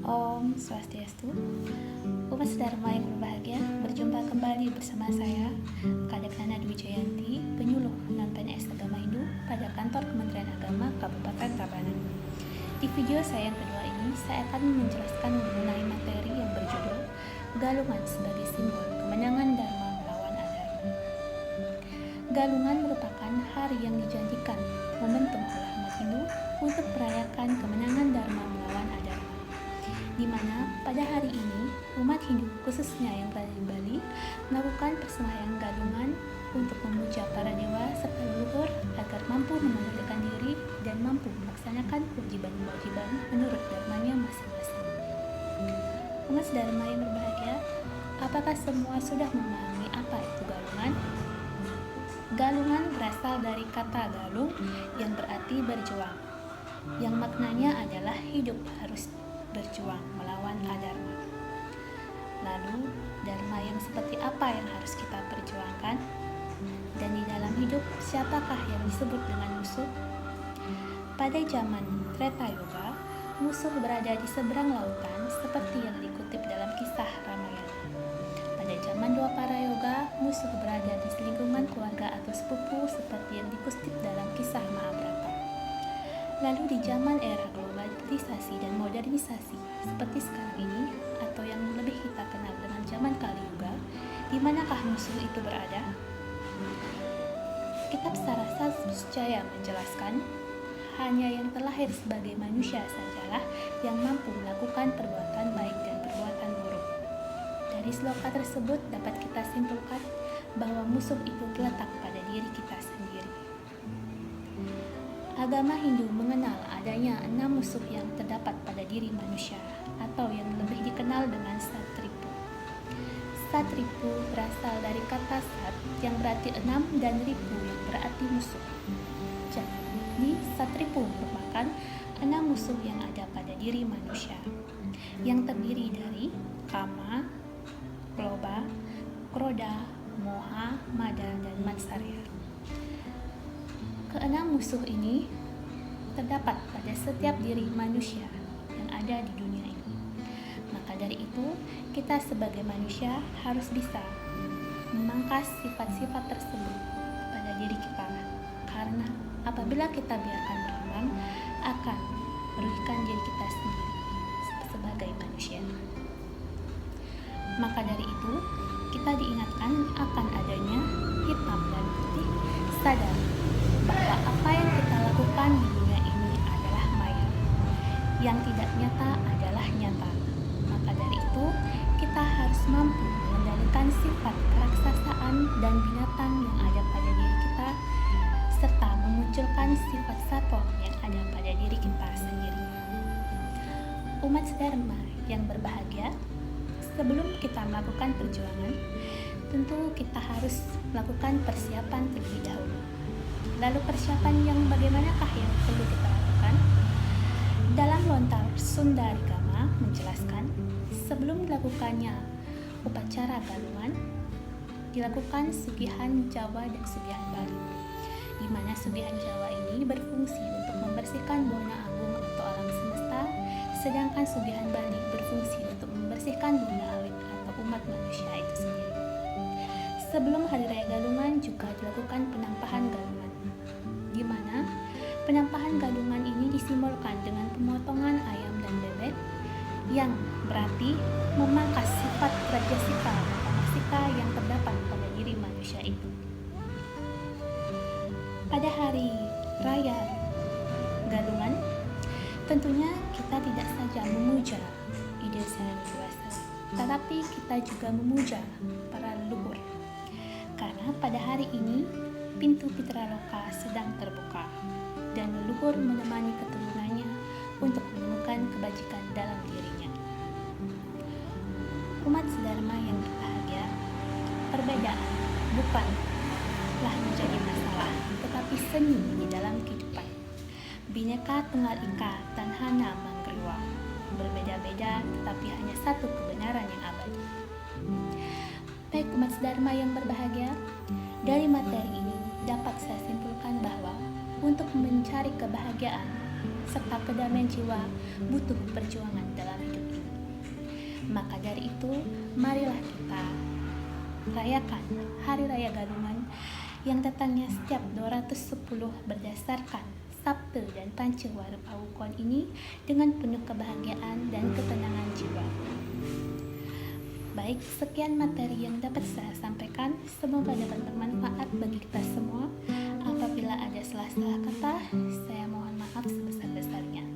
Om Swastiastu. Umat Dharma yang berbahagia, berjumpa kembali bersama saya, Kadek Nana Dwi Jayanti, penyuluh non-PNS Agama Hindu pada kantor Kementerian Agama Kabupaten Tabanan. Di video saya yang kedua ini, saya akan menjelaskan mengenai materi yang berjudul Galungan sebagai simbol kemenangan Dharma melawan Adharma. Galungan merupakan hari yang dijanjikan momentum oleh umat Hindu untuk merayakan kemenangan Dharma melawan Adharma, di mana pada hari ini umat Hindu khususnya yang berada di Bali melakukan persembahyaan galungan untuk memuja para dewa serta leluhur agar mampu mengendalikan diri dan mampu melaksanakan kewajiban-kewajiban menurut dharmanya masing-masing. Umat Dharma yang berbahagia, apakah semua sudah memahami apa itu galungan? Galungan berasal dari kata galung yang berarti berjuang, yang maknanya adalah hidup harus berjuang melawan adharma. Lalu, dharma yang seperti apa yang harus kita perjuangkan? Dan di dalam hidup, siapakah yang disebut dengan musuh? Pada zaman Treta Yuga, musuh berada di seberang lautan seperti yang dikutip dalam kisah Ramayana. Pada zaman Dwapara Yuga, musuh berada di lingkungan keluarga atau sepupu seperti yang dikutip dalam kisah Mahabharata. Lalu di zaman era globalisasi dan modernisasi seperti sekarang ini, atau yang lebih kita kenal dengan zaman Kali Yuga, di manakah musuh itu berada? Kitab Sarasa Jaya menjelaskan, hanya yang terlahir sebagai manusia sajalah yang mampu melakukan perbuatan baik dan perbuatan buruk. Dari sloka tersebut dapat kita simpulkan bahwa musuh itu terletak pada diri kita sendiri. Agama Hindu mengenal adanya 6 musuh yang terdapat pada diri manusia, atau yang lebih dikenal dengan satripu. Satripu berasal dari kata sat yang berarti 6 dan ripu yang berarti musuh. Jadi, satripu merupakan 6 musuh yang ada pada diri manusia, yang terdiri dari kama, loba, kroda, moha, mada, dan matsarya. Keenam musuh ini terdapat pada setiap diri manusia yang ada di dunia ini. Maka dari itu, kita sebagai manusia harus bisa memangkas sifat-sifat tersebut pada diri kita. Karena apabila kita biarkan berkembang, akan merugikan diri kita sendiri sebagai manusia. Maka dari itu, kita diingatkan akan adanya hitam dan putih, sadar bahwa apa yang kita lakukan di dunia ini adalah maya, yang tidak nyata adalah nyata. Maka dari itu, kita harus mampu mengendalikan sifat keraksasaan dan binatang yang ada pada diri kita, serta memunculkan sifat satwa yang ada pada diri kita sendiri. Umat Dharma yang berbahagia, sebelum kita melakukan perjuangan, tentu kita harus melakukan persiapan terlebih dahulu. Lalu persiapan yang bagaimanakah yang perlu kita lakukan? Dalam lontar Sundarigama menjelaskan, sebelum dilakukannya upacara galungan, dilakukan sugihan Jawa dan sugihan Bali, di mana sugihan Jawa ini berfungsi untuk membersihkan bona agung atau alam semesta, sedangkan sugihan Bali berfungsi untuk membersihkan bona awit atau umat manusia itu sendiri. Sebelum hari raya galungan juga dilakukan penampahan galungan, di mana penampahan galungan ini disimbolkan dengan pemotongan ayam dan bebek, yang berarti memangkas sifat rajasika dan tamasika yang terdapat pada diri manusia itu. Pada hari raya galungan, tentunya kita tidak saja memuja ide sang dewasa, tetapi kita juga memuja para leluhur. Karena pada hari ini pintu Pitraloka sedang terbuka dan leluhur menemani keturunannya untuk menemukan kebajikan dalam dirinya. Umat Dharma yang berbahagia, perbedaan bukanlah menjadi masalah, tetapi seni di dalam kehidupan. Bhinneka Tunggal Ika Tanhana Manggriwa, berbeda-beda tetapi hanya satu kebenaran yang abadi. Baik umat Dharma yang berbahagia, dari materi ini dapat saya simpulkan bahwa untuk mencari kebahagiaan serta kedamaian jiwa butuh perjuangan dalam hidup ini. Maka dari itu, marilah kita rayakan Hari Raya Galungan yang datangnya setiap 210 berdasarkan Sabtu dan Pancewaru Awukon ini dengan penuh kebahagiaan dan ketenangan jiwa. Baik, sekian materi yang dapat saya sampaikan. Semoga dapat bermanfaat bagi kita semua. Apabila ada salah-salah kata, saya mohon maaf sebesar-besarnya.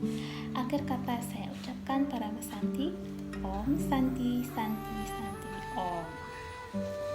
Akhir kata saya ucapkan Parama Santi. Om Santi Santi Santi Om.